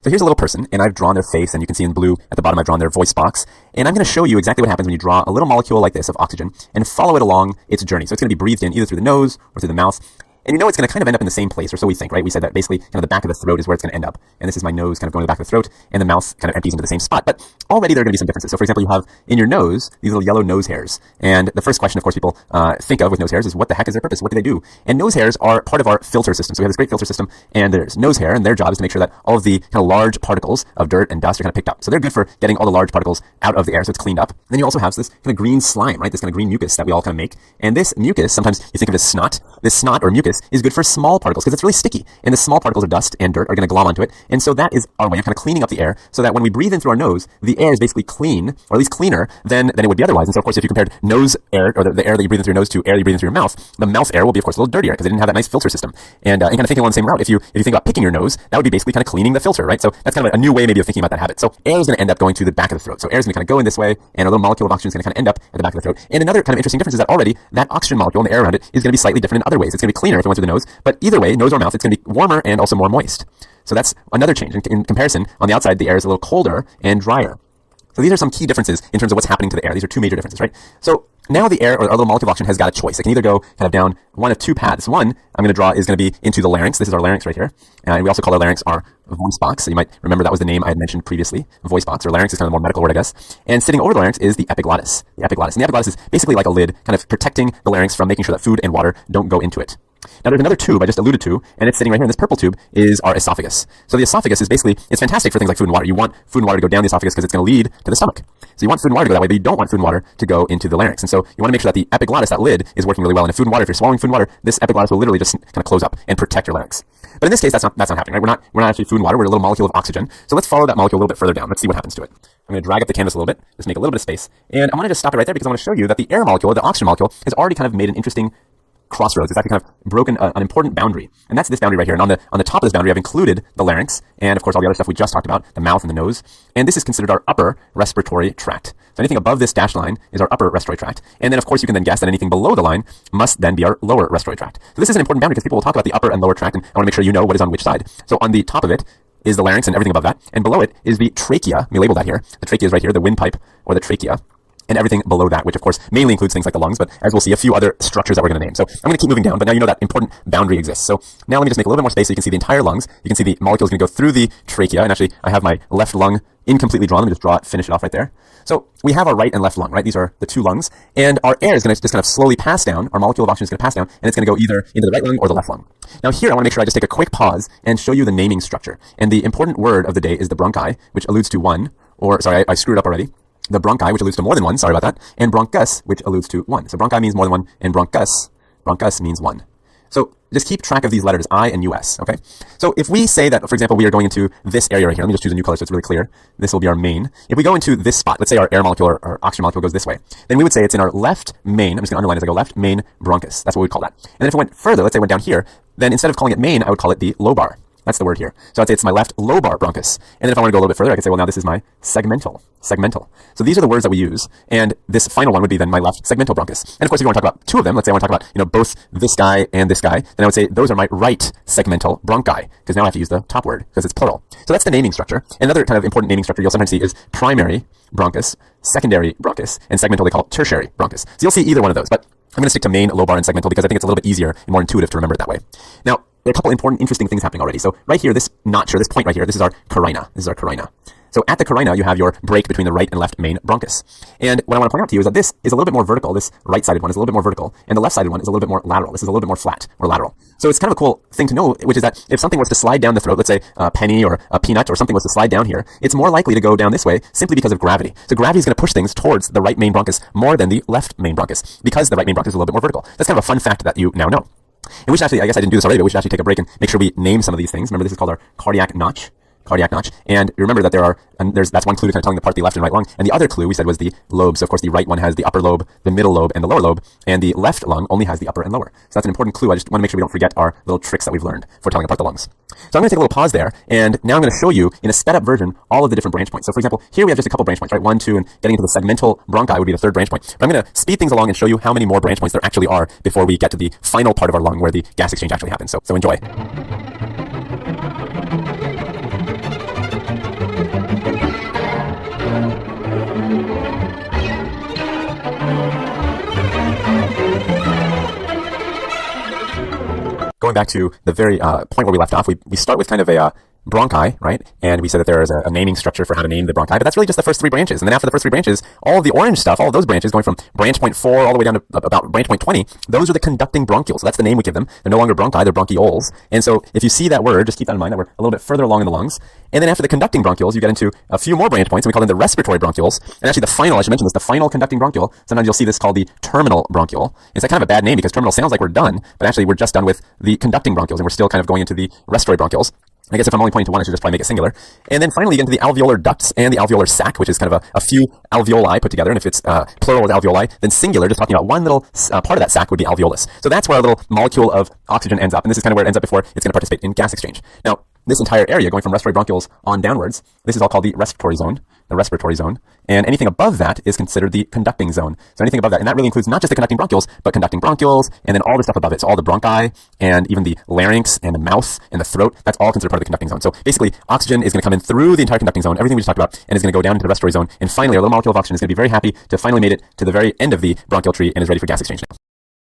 So here's a little person, and I've drawn their face, and you can see in blue at the bottom I've drawn their voice box. And I'm going to show you exactly what happens when you draw a little molecule like this of oxygen and follow it along its journey. So it's going to be breathed in either through the nose or through the mouth. And you know it's going to kind of end up in the same place, or so we think, right? We said that basically kind of the back of the throat is where it's going to end up. And this is my nose kind of going to the back of the throat, and the mouth kind of empties into the same spot. But already there are going to be some differences. So for example, you have in your nose these little yellow nose hairs. And the first question, of course, people think of with nose hairs is what the heck is their purpose? What do they do? And nose hairs are part of our filter system. So we have this great filter system, and there's nose hair, and their job is to make sure that all of the kind of large particles of dirt and dust are kind of picked up. So they're good for getting all the large particles out of the air, so it's cleaned up. Then you also have this kind of green slime, right? This kind of green mucus that we all kind of make. And this mucus, sometimes you think of as snot. This snot or mucus is good for small particles because it's really sticky, and the small particles of dust and dirt are going to glom onto it. And so that is our way of kind of cleaning up the air, so that when we breathe in through our nose, the air is basically clean, or at least cleaner than it would be otherwise. And so of course, if you compared nose air, or the air that you breathe in through your nose, to air that you breathe in through your mouth, the mouth air will be of course a little dirtier because it didn't have that nice filter system. And kind of thinking along the same route, if you think about picking your nose, that would be basically kind of cleaning the filter, right? So that's kind of a new way maybe of thinking about that habit. So air is going to end up going to the back of the throat. So air is going to kind of go in this way, and a little molecule of oxygen is going to kind of end up at the back of the throat. And another kind of interesting difference is that already that oxygen molecule and the air around it is going to be slightly different in other ways. It's going to be cleaner if it went through the nose, but either way, nose or mouth, it's going to be warmer and also more moist. So that's another change. In comparison, on the outside, the air is a little colder and drier. So these are some key differences in terms of what's happening to the air. These are two major differences, right? So now the air, or our little molecule of oxygen, has got a choice. It can either go kind of down one of two paths. One I'm going to draw is going to be into the larynx. This is our larynx right here. And we also call our larynx our voice box. So you might remember that was the name I had mentioned previously, voice box, or larynx is kind of the more medical word, I guess. And sitting over the larynx is the epiglottis. The epiglottis. And the epiglottis is basically like a lid, kind of protecting the larynx from making sure that food and water don't go into it. Now there's another tube I just alluded to, and it's sitting right here in this purple tube, is our esophagus. So the esophagus is basically, it's fantastic for things like food and water. You want food and water to go down the esophagus because it's going to lead to the stomach. So you want food and water to go that way, but you don't want food and water to go into the larynx. And so you want to make sure that the epiglottis, that lid, is working really well. And if food and water, if you're swallowing food and water, this epiglottis will literally just kind of close up and protect your larynx. But in this case, that's not happening, right? We're not actually food and water. We're a little molecule of oxygen. So let's follow that molecule a little bit further down. Let's see what happens to it. I'm going to drag up the canvas a little bit, just make a little bit of space. And I want to just stop it right there because I want to show you that the air molecule, or the oxygen molecule, has already kind of made an interesting crossroads. It's actually kind of broken an important boundary, and that's this boundary right here. And on the top of this boundary, I've included the larynx, and of course all the other stuff we just talked about, the mouth and the nose. And this is considered our upper respiratory tract. So anything above this dashed line is our upper respiratory tract. And then of course you can then guess that anything below the line must then be our lower respiratory tract. So this is an important boundary because people will talk about the upper and lower tract, and I want to make sure you know what is on which side. So on the top of it is the larynx and everything above that, and below it is the trachea. Let me label that here. The trachea is right here, the windpipe, or the trachea. And everything below that, which of course mainly includes things like the lungs, but as we'll see, a few other structures that we're going to name. So I'm going to keep moving down, but now you know that important boundary exists. So now let me just make a little bit more space so you can see the entire lungs. You can see the molecule is going to go through the trachea, and actually I have my left lung incompletely drawn. Let me just draw it, finish it off right there. So we have our right and left lung, right? These are the two lungs, and our air is going to just kind of slowly pass down. Our molecule of oxygen is going to pass down, and it's going to go either into the right lung or the left lung. Now here, I want to make sure I just take a quick pause and show you the naming structure. And the important word of the day is the bronchi, which alludes to one, or sorry, I screwed up already. The bronchi, which alludes to more than one, sorry about that, and bronchus, which alludes to one. So bronchi means more than one, and bronchus means one. So just keep track of these letters, I and US, okay? So if we say that, for example, we are going into this area right here, let me just choose a new color so it's really clear. This will be our main. If we go into this spot, let's say our air molecule or oxygen molecule goes this way, then we would say it's in our left main, I'm just going to underline as I go, left main bronchus. That's what we'd call that. And then if it went further, let's say it went down here, then instead of calling it main, I would call it the lobar. That's the word here. So I'd say it's my left lobar bronchus. And then if I want to go a little bit further, I could say, well, now this is my segmental. So these are the words that we use. And this final one would be then my left segmental bronchus. And of course, if you want to talk about two of them, let's say I want to talk about, both this guy and this guy, then I would say those are my right segmental bronchi, because now I have to use the top word because it's plural. So that's the naming structure. Another kind of important naming structure you'll sometimes see is primary bronchus, secondary bronchus, and segmental they call it tertiary bronchus. So you'll see either one of those, but I'm going to stick to main, lobar, and segmental because I think it's a little bit easier and more intuitive to remember it that way. Now, there are a couple important, interesting things happening already. So right here, this notch, or this point right here, this is our carina. So at the carina, you have your break between the right and left main bronchus. And what I want to point out to you is that this is a little bit more vertical. This right-sided one is a little bit more vertical, and the left-sided one is a little bit more lateral. This is a little bit more flat or lateral. So it's kind of a cool thing to know, which is that if something was to slide down the throat, let's say a penny or a peanut or something was to slide down here, it's more likely to go down this way simply because of gravity. So gravity is going to push things towards the right main bronchus more than the left main bronchus because the right main bronchus is a little bit more vertical. That's kind of a fun fact that you now know. And we should actually, I guess I didn't do this already, but we should actually take a break and make sure we name some of these things. Remember, this is called our cardiac notch. And remember that that's one clue to kind of telling apart the left and right lung. And the other clue we said was the lobes. So of course, the right one has the upper lobe, the middle lobe, and the lower lobe. And the left lung only has the upper and lower. So that's an important clue. I just want to make sure we don't forget our little tricks that we've learned for telling apart the lungs. So I'm going to take a little pause there. And now I'm going to show you in a sped up version all of the different branch points. So for example, here we have just a couple branch points, right? 1, 2, and getting into the segmental bronchi would be the third branch point. But I'm going to speed things along and show you how many more branch points there actually are before we get to the final part of our lung where the gas exchange actually happens. So enjoy. going back to the very point where we left off, we start with kind of a bronchi, right? And we said that there is a naming structure for how to name the bronchi, but that's really just the first 3 branches. And then after the first 3 branches, all of the orange stuff, all of those branches going from branch point 4 all the way down to about branch point 20, those are the conducting bronchioles. So that's the name we give them. They're no longer bronchi, they're bronchioles. And so if you see that word, just keep that in mind that we're a little bit further along in the lungs. And then after the conducting bronchioles, you get into a few more branch points, and we call them the respiratory bronchioles. And actually the final, I should mention this, the final conducting bronchiole, sometimes you'll see this called the terminal bronchiole. It's kind of a bad name because terminal sounds like we're done, but actually we're just done with the conducting bronchioles, and we're still kind of going into the respiratory bronchioles. I guess if I'm only pointing to one, I should just probably make it singular. And then finally, you get into the alveolar ducts and the alveolar sac, which is kind of a few alveoli put together. And if it's plural with alveoli, then singular, just talking about one little part of that sac would be alveolus. So that's where our little molecule of oxygen ends up. And this is kind of where it ends up before it's going to participate in gas exchange. Now, this entire area going from respiratory bronchioles on downwards, this is all called the respiratory zone, and anything above that is considered the conducting zone. So anything above that, and that really includes not just the conducting bronchioles, but conducting bronchioles, and then all the stuff above it. So all the bronchi, and even the larynx, and the mouth, and the throat, that's all considered part of the conducting zone. So basically, oxygen is going to come in through the entire conducting zone, everything we just talked about, and is going to go down into the respiratory zone, and finally, our little molecule of oxygen is going to be very happy to finally made it to the very end of the bronchial tree and is ready for gas exchange now.